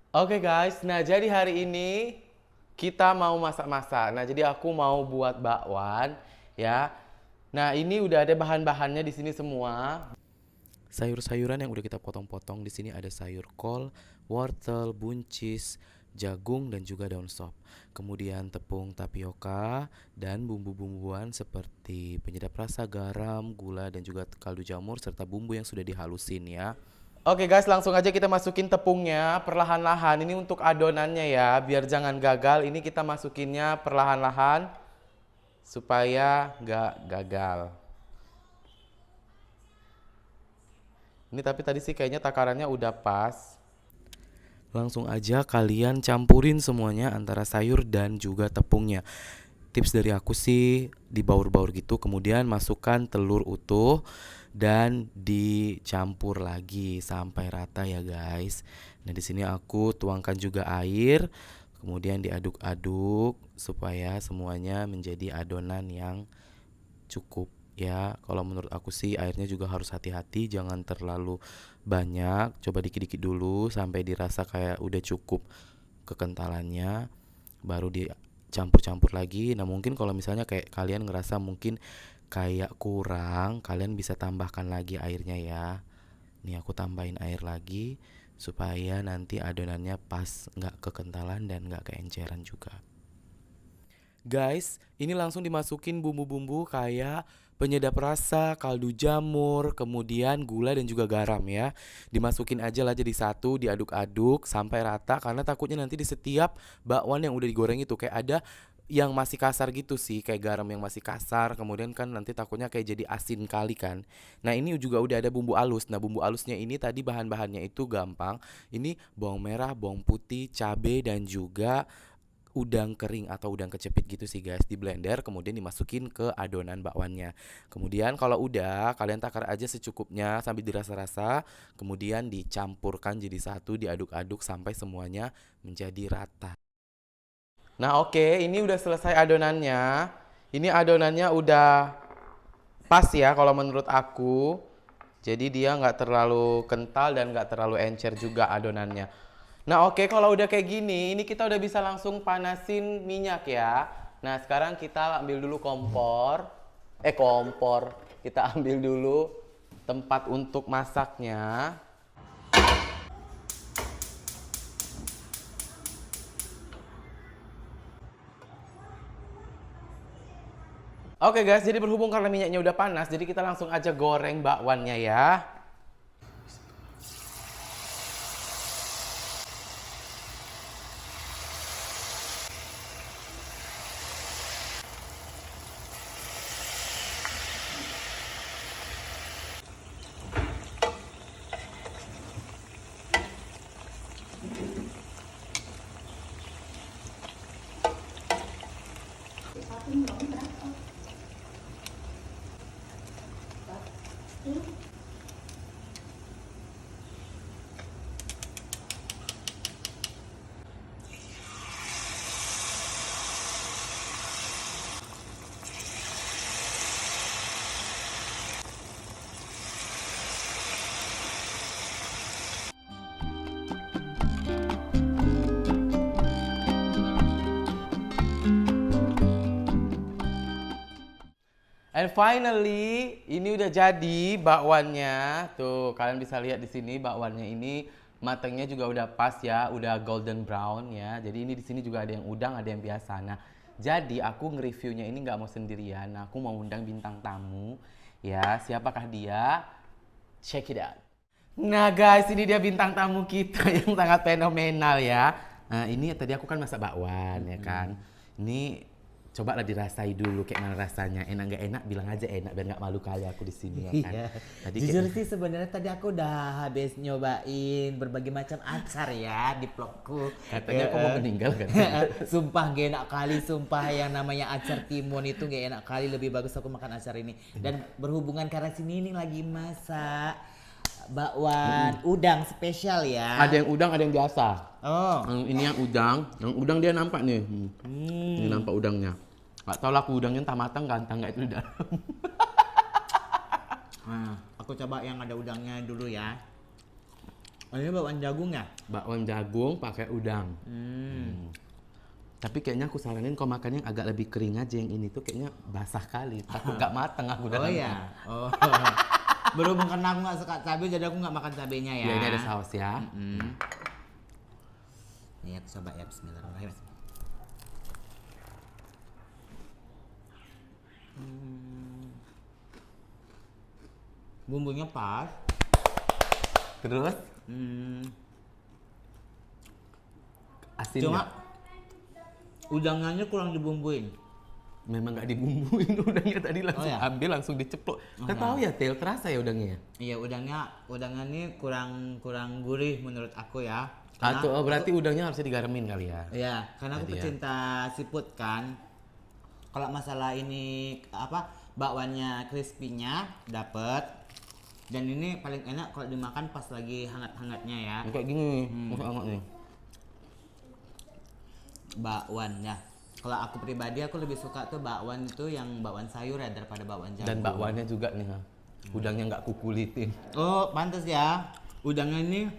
Oke guys, nah jadi hari ini kita mau masak-masak. Nah jadi aku mau buat bakwan ya. Nah ini udah ada bahan-bahannya di sini semua. Sayur-sayuran yang udah kita potong-potong di sini ada sayur kol, wortel, buncis, jagung dan juga daun sop. Kemudian tepung tapioka dan bumbu-bumbuan seperti penyedap rasa, garam, gula dan juga kaldu jamur serta bumbu yang sudah dihalusin ya. Oke guys, langsung aja kita masukin tepungnya perlahan-lahan. Ini untuk adonannya ya, biar jangan gagal. Ini kita masukinnya perlahan-lahan supaya nggak gagal. Ini tapi tadi sih kayaknya takarannya udah pas. Langsung aja kalian campurin semuanya antara sayur dan juga tepungnya. Tips dari aku sih dibaur-baur gitu, kemudian masukkan telur utuh dan dicampur lagi sampai rata ya guys. Nah di sini aku tuangkan juga air, kemudian diaduk-aduk supaya semuanya menjadi adonan yang cukup ya. Kalau menurut aku sih airnya juga harus hati-hati, jangan terlalu banyak. Coba dikit-dikit dulu sampai dirasa kayak udah cukup kekentalannya, baru dicampur-campur lagi. Nah mungkin kalau misalnya kayak kalian ngerasa mungkin kayak kurang, kalian bisa tambahkan lagi airnya ya. Nih aku tambahin air lagi supaya nanti adonannya pas, nggak kekentalan dan nggak keenceran juga. Guys, ini langsung dimasukin bumbu-bumbu kayak penyedap rasa, kaldu jamur, kemudian gula dan juga garam ya. Dimasukin aja lah jadi satu, diaduk-aduk sampai rata karena takutnya nanti di setiap bakwan yang udah digoreng itu kayak ada yang masih kasar gitu sih, kayak garam yang masih kasar, kemudian kan nanti takutnya kayak jadi asin kali kan. Nah ini juga udah ada bumbu halus. Nah bumbu halusnya ini tadi bahan-bahannya itu gampang. Ini bawang merah, bawang putih, cabai dan juga udang kering atau udang kecepit gitu sih guys, di blender kemudian dimasukin ke adonan bakwannya. Kemudian kalau udah kalian takar aja secukupnya sambil dirasa-rasa, kemudian dicampurkan jadi satu, diaduk-aduk sampai semuanya menjadi rata. Nah oke, ini udah selesai adonannya. Ini adonannya udah pas ya kalau menurut aku. Jadi dia nggak terlalu kental dan nggak terlalu encer juga adonannya. Nah oke, kalau udah kayak gini, ini kita udah bisa langsung panasin minyak ya. Nah sekarang kita ambil dulu kompor. Kompor. Kita ambil dulu tempat untuk masaknya. Oke guys, jadi berhubung karena minyaknya udah panas, jadi kita langsung aja goreng bakwannya ya. And finally, ini udah jadi bakwannya. Tuh, kalian bisa lihat di sini bakwannya ini matangnya juga udah pas ya, udah golden brown ya. Jadi ini di sini juga ada yang udang, ada yang biasa. Nah, jadi aku nge-reviewnya ini nggak mau sendirian. Nah, aku mau undang bintang tamu. Ya, siapakah dia? Check it out. Nah guys, ini dia bintang tamu kita yang sangat fenomenal ya. Nah ini tadi aku kan masak bakwan ya kan. Ini coba lah dirasai dulu kayak mana rasanya. Enak nggak enak bilang aja enak biar nggak malu kali aku di sini ya kan. Iya. Tadi Jujur sih sebenarnya tadi aku udah habis nyobain berbagai macam acar ya di vlogku. katanya aku mau meninggal kan. Sumpah gak enak kali, sumpah yang namanya acar timun itu gak enak kali, lebih bagus aku makan acar ini. Dan berhubungan karena sini ini lagi masak bakwan udang spesial ya. Ada yang udang, ada yang biasa. Oh. Ini yang udang. Yang udang dia nampak nih. Ini nampak udangnya. Gak tau lah aku udangnya entah matang ganteng nggak itu di dalam. Nah, aku coba yang ada udangnya dulu ya. Oh, ini bakwan jagung ya? Bakwan jagung pakai udang. Tapi kayaknya aku saranin kau makan yang agak lebih kering aja, yang ini tuh kayaknya basah kali. Takut nggak mateng aku Oh dalam. ya. Oh. Berhubung karena aku nggak suka cabai, jadi aku nggak makan cabenya ya. Ya ini ada saus ya. Nih aku coba ya, Bismillahirrahmanirrahim. Bumbunya pas. Terus Hmm. asin Cuma nggak? udangannya kurang dibumbuin. Memang nggak dibumbuin udangnya tadi langsung Oh, ya? ambil langsung diceplok. Kita tahu ya Tel, terasa ya udangnya. Iya, udangnya ini kurang gurih menurut aku ya. Atau berarti udangnya harusnya digaramin kali ya. Iya, karena aku Jadi ya. pecinta seafood kan. Kalau masalah ini apa bakwannya crispy-nya dapet, dan ini paling enak kalau dimakan pas lagi hangat-hangatnya ya. Kayak gini, masuk hangat nih. Bakwan ya. Kalau aku pribadi aku lebih suka tuh bakwan itu yang bakwan sayur ya daripada bakwan jagung. Dan bakwannya juga nih, ha. Udangnya nggak kukulitin. Oh, pantas ya. Udangnya ini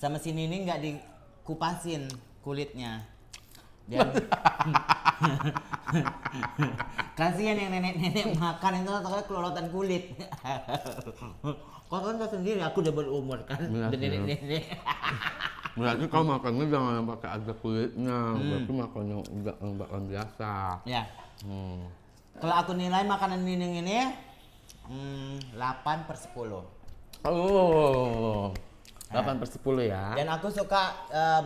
sama sini ini nggak dikupasin kulitnya. Dan kasihan yang nenek-nenek makan itu soalnya kelolotan kulit. Kau kan tahu sendiri aku udah berumur kan. Benar, Dan nenek-nenek. Berarti kau makannya jangan pakai ada kulitnya, berarti makannya enggak bakwan biasa. Ya. Kalau aku nilai makanan ini 8/10. Oh, 8/10 ya. Dan aku suka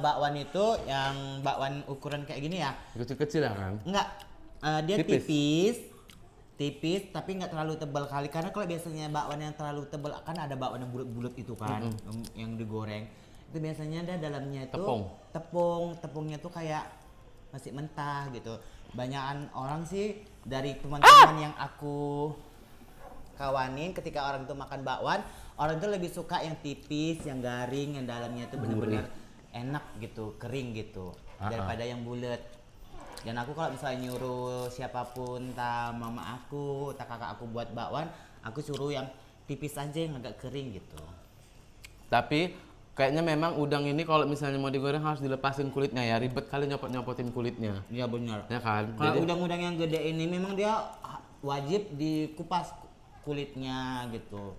bakwan itu yang bakwan ukuran kayak gini ya. Kecil-kecil ya kan? Enggak, dia Tipis. tipis tapi nggak terlalu tebal kali, karena kalau biasanya bakwan yang terlalu tebal kan ada bakwan yang bulat-bulat itu kan, yang digoreng itu biasanya ada dalamnya itu tepungnya tuh kayak masih mentah gitu. Banyakan orang sih dari teman-teman yang aku kawanin ketika orang itu makan bakwan, orang itu lebih suka yang tipis, yang garing, yang dalamnya itu benar-benar enak gitu, kering gitu, daripada yang bulat. Dan aku kalau misalnya nyuruh siapapun, entah mama aku, entah kakak aku buat bakwan, aku suruh yang tipis aja, yang agak kering gitu. Tapi kayaknya memang udang ini kalau misalnya mau digoreng harus dilepasin kulitnya ya, ribet kali nyopot-nyopotin kulitnya. Iya benar. Ya kan? Kalau udang-udang yang gede ini memang dia wajib dikupas kulitnya gitu.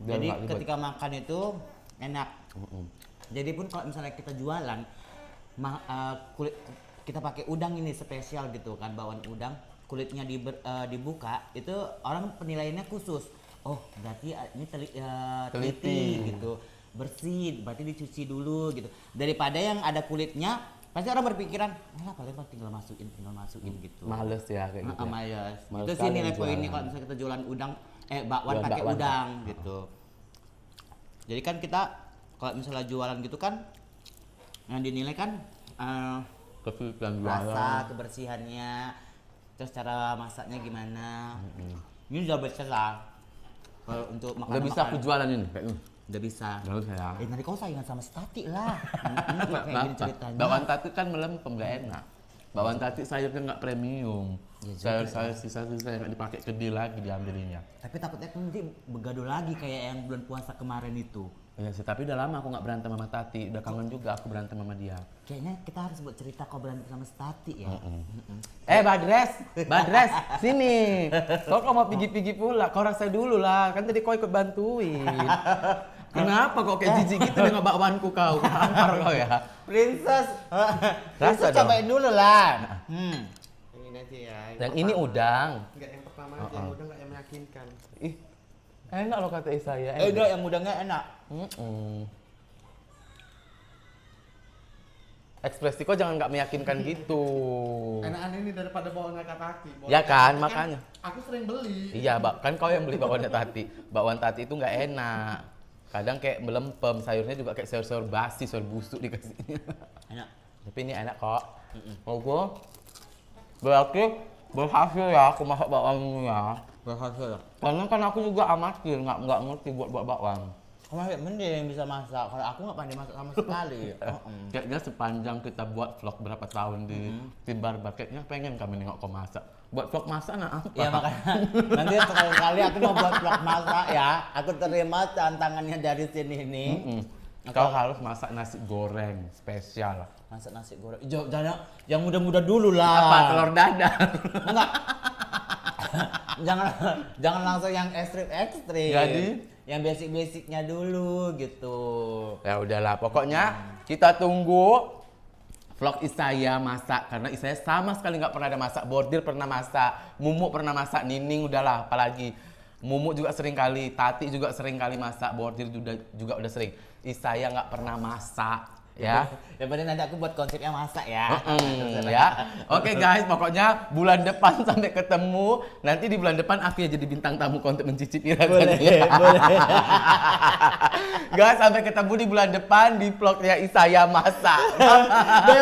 Biar Jadi nggak ribet. ketika makan itu enak. Jadi pun kalau misalnya kita jualan kulit kita pakai udang ini spesial gitu kan, bakwan udang, kulitnya dibuka itu orang penilaiannya khusus. Oh berarti ini teliti gitu, bersih, berarti dicuci dulu gitu. Daripada yang ada kulitnya, pasti orang berpikiran, ah paling tinggal masukin gitu. Males ya kayak gitu. Ya. Males. Males Itu sih sekali nilai jualan. poinnya kalau misalnya kita jualan udang, bakwan Jualan pakai bakwan. udang gitu. Jadi kan kita kalau misalnya jualan gitu kan, yang dinilai kan Kesulitan rasa, jualan. kebersihannya, terus cara masaknya gimana. Ini udah bisa lah. Kalau untuk makan Udah bisa aku jualan ini kayak ini. udah bisa. Udah bisa ya. Nanti kau saingan sama Stati lah. Ini kayak gini ceritanya. Bakwan tati kan melempem nggak enak. Bakwan tati sayurnya nggak premium. Ya juga Sayur sisa-sisa yang nggak dipakai kedil lagi diambilnya. Tapi takutnya kan nanti begaduh lagi kayak yang bulan puasa kemarin itu. Iya sih, tapi udah lama aku nggak berantem sama Tati. Udah kangen juga aku berantem sama dia. Kayaknya kita harus buat cerita kau berantem sama Stati ya. Badres, sini. Kau mau pigi-pigi pula, kau rasa dulu lah. Kan tadi kau ikut bantuin. Kenapa kok kayak jijik gitu dengan bakwanku kau? Tampar kau ya. Princess, Rasa dong. cobain dulu lah. Ini aja ya. Yang ini udang. Enggak yang pertama aja, yang udah enggak yang meyakinkan. Ih, enak loh kata saya. Enggak, yang udangnya enak. Ekspresi kau jangan nggak meyakinkan gitu. Enakan ini daripada bawangnya Tati. Ya kan, makanya. Aku sering beli. Iya, kan kau yang beli bakwannya Tati. Bakwan Tati itu nggak enak. Kadang kayak melempem, sayurnya juga kayak sayur-sayur basi, sayur busuk dikasihnya. Enak. Tapi ini enak kok. Oke. Berarti berhasil ya aku masak bakwan ini ya. Berhasil. Karena kan aku juga amatir, nggak ngerti buat bakwan. Kamu mending bisa masak. Kalau aku nggak pandai masak sama sekali. Kayaknya sepanjang kita buat vlog berapa tahun di tim Barbar, kayaknya pengen kami nengok kau masak. Buat vlog masak nah apa? Ya makanya nanti sekali-kali aku mau buat vlog masak ya. Aku terima tantangannya dari sini nih. Kau harus masak nasi goreng spesial. Masak nasi goreng. Jangan yang muda-muda dulu lah. Apa? Telur dadar. Enggak. jangan langsung yang ekstrim. Jadi? Yang basic-basicnya dulu gitu. Ya udahlah, pokoknya kita tunggu vlog Isaya masak, karena Isaya sama sekali nggak pernah ada masak. Bordir pernah masak, Mumu pernah masak, Nining udahlah, apalagi Mumu juga sering kali, Tati juga sering kali masak, Bordir juga udah sering. Isaya nggak pernah masak, ya. Ya berarti nanti aku buat konsepnya masak ya. Ya. Oke guys, pokoknya bulan depan sampai ketemu. Nanti di bulan depan aku ya jadi bintang tamu konten mencicipi rasanya. Boleh. Guys, sampai ketemu di bulan depan di vlognya Isaya masak. Bye.